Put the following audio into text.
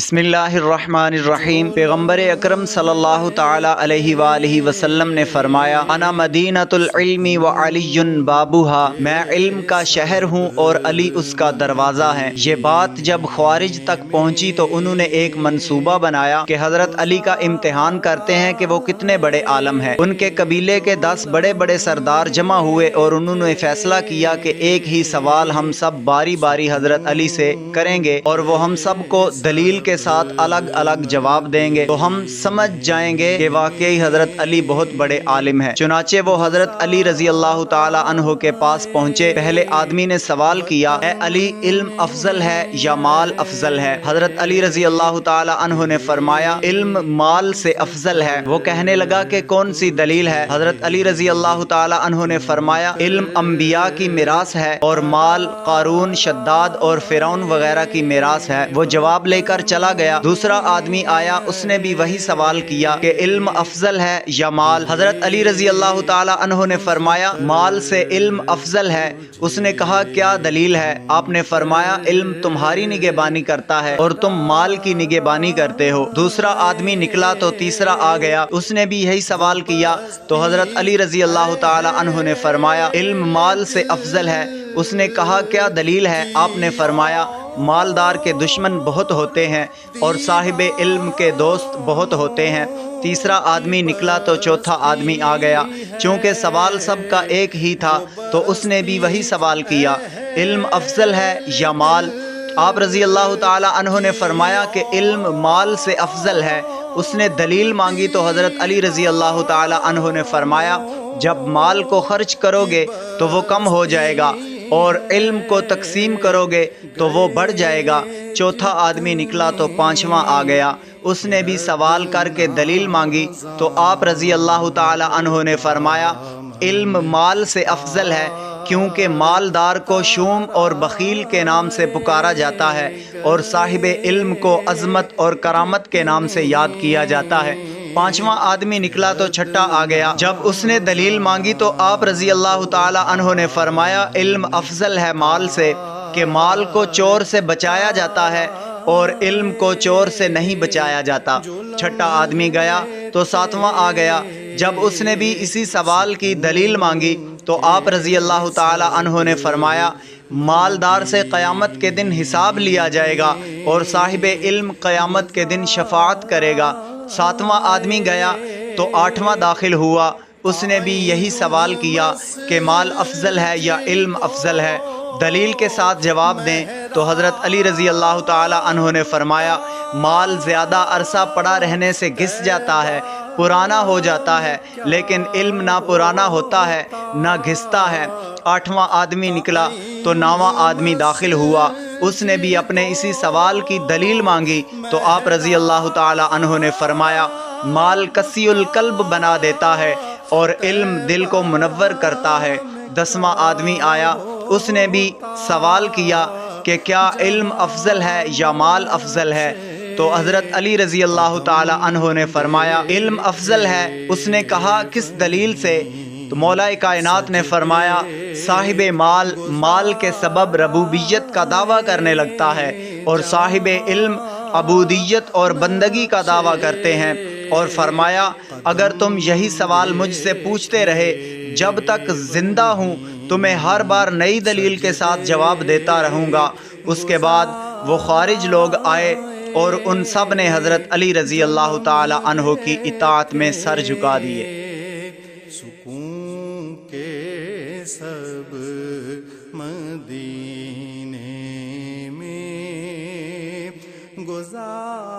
बिस्मिल्लाहिर्रहमानिर्रहीम। पैगम्बर अकरम सल्लल्लाहु ताला अलैहि वालैहि वसल्लम ने फरमाया, अना मदीनतुल इल्मी व अलीयुन बाबुहा, मैं इल्म का शहर हूँ और अली उसका दरवाज़ा है। ये बात जब ख्वारिज तक पहुँची तो उन्होंने एक मंसूबा बनाया कि हज़रत अली का इम्तिहान करते हैं कि वो कितने बड़े आलम हैं। उनके कबीले के 10 बड़े बड़े सरदार जमा हुए और उन्होंने फैसला किया कि एक ही सवाल हम सब बारी बारी हज़रत अली से करेंगे और वो हम सब को दलील के साथ अलग अलग जवाब देंगे तो हम समझ जाएंगे कि वाकई हजरत अली बहुत बड़े आलिम हैं। चुनाचे वो हजरत अली रजी अल्लाह ताला अन्हो के पास पहुंचे। पहले आदमी ने सवाल किया, ए अली, इल्म अफजल है या माल अफजल है? हजरत अली रजी अल्लाह ताला अन्हो ने फरमाया, इल्म माल से अफजल है। वो कहने लगा कि कौन सी दलील है? हजरत अली रजी अल्लाह ताला अन्हो ने फरमाया, इल्म अंबिया की मिरास है और माल कारून, शद्दाद और फिरौन वगैरह की मिरास है। वो जवाब लेकर चला गया। दूसरा आदमी आया, उसने भी वही सवाल किया कि इल्म अफजल है या माल? हजरत अली रजी अल्लाह ताला अन्हो ने फरमाया, माल से इल्म अफजल है। उसने कहा, क्या दलील है? आपने फरमाया, इल्म तुम्हारी निगहबानी करता है और तुम माल की निगहबानी करते हो। दूसरा आदमी निकला तो तीसरा आ गया, उसने भी यही सवाल किया तो हजरत अली रजी अल्लाह ताला अन्हो ने फरमाया, इल्म माल से अफजल है। उसने कहा, क्या दलील है? आपने फरमाया, मालदार के दुश्मन बहुत होते हैं और साहिब इल्म के दोस्त बहुत होते हैं। तीसरा आदमी निकला तो चौथा आदमी आ गया। चूँकि सवाल सबका एक ही था तो उसने भी वही सवाल किया, इल्म अफजल है या माल? आप रज़ी अल्लाह ताला अन्हो ने फरमाया कि इल्म माल से अफजल है। उसने दलील मांगी तो हज़रत अली रज़ी अल्लाह ताला अन्हो ने फरमाया, जब माल को खर्च करोगे तो वो कम हो जाएगा और इल्म को तकसीम करोगे तो वो बढ़ जाएगा। चौथा आदमी निकला तो पांचवा आ गया, उसने भी सवाल करके दलील मांगी तो आप रज़ी अल्लाह ताला अन्हो ने फरमाया, इल्म माल से अफजल है, क्योंकि मालदार को शूम और बखील के नाम से पुकारा जाता है और साहिब इल्म को अज़मत और करामत के नाम से याद किया जाता है। पांचवा आदमी निकला तो छठा आ गया। जब उसने दलील मांगी तो आप रज़ी अल्लाह ताला अन्हो ने फरमाया, इल्म अफजल है माल से, कि माल को चोर से बचाया जाता है और इल्म को चोर से नहीं बचाया जाता। छठा आदमी गया तो सातवां आ गया। जब उसने भी इसी सवाल की दलील मांगी तो आप रज़ी अल्लाह ताला अन्हो ने फरमाया, मालदार से क़यामत के दिन हिसाब लिया जाएगा और साहिब इल्म क़यामत के दिन शफाअत करेगा। सातवां आदमी गया तो आठवां दाखिल हुआ, उसने भी यही सवाल किया कि माल अफजल है या इल्म अफजल है? दलील के साथ जवाब दें तो हज़रत अली रज़ी अल्लाह ताला अन्हो ने फरमाया, माल ज़्यादा अरसा पड़ा रहने से घिस जाता है, पुराना हो जाता है, लेकिन इल्म ना पुराना होता है ना घिसता है। आठवां आदमी निकला तो नौवां आदमी दाखिल हुआ, उसने भी अपने इसी सवाल की दलील मांगी तो आप रज़ी अल्लाह ताला अन्हो ने फरमाया, माल कसीउल कल्ब बना देता है और इल्म दिल को मुनव्वर करता है। दसवां आदमी आया, उसने भी सवाल किया कि क्या इल्म अफजल है या माल अफजल है? तो हज़रत अली रज़ी अल्लाह ताला अन्हो ने फरमाया, इल्म अफजल है। उसने कहा, किस दलील से? तो मौला कायनात ने फरमाया, साहिब माल माल के सबब रबूबियत का दावा करने लगता है और साहिब इल्म अबूदियत और बंदगी का दावा करते हैं। और फरमाया, अगर तुम यही सवाल मुझसे पूछते रहे जब तक जिंदा हूँ तो मैं हर बार नई दलील के साथ जवाब देता रहूँगा। उसके बाद वो खारिज लोग आए और उन सब ने हज़रत अली रज़ी अल्लाह ताला अन्हो की इताअत में सर झुका दिए। सुकून के सब मदीने में गुजार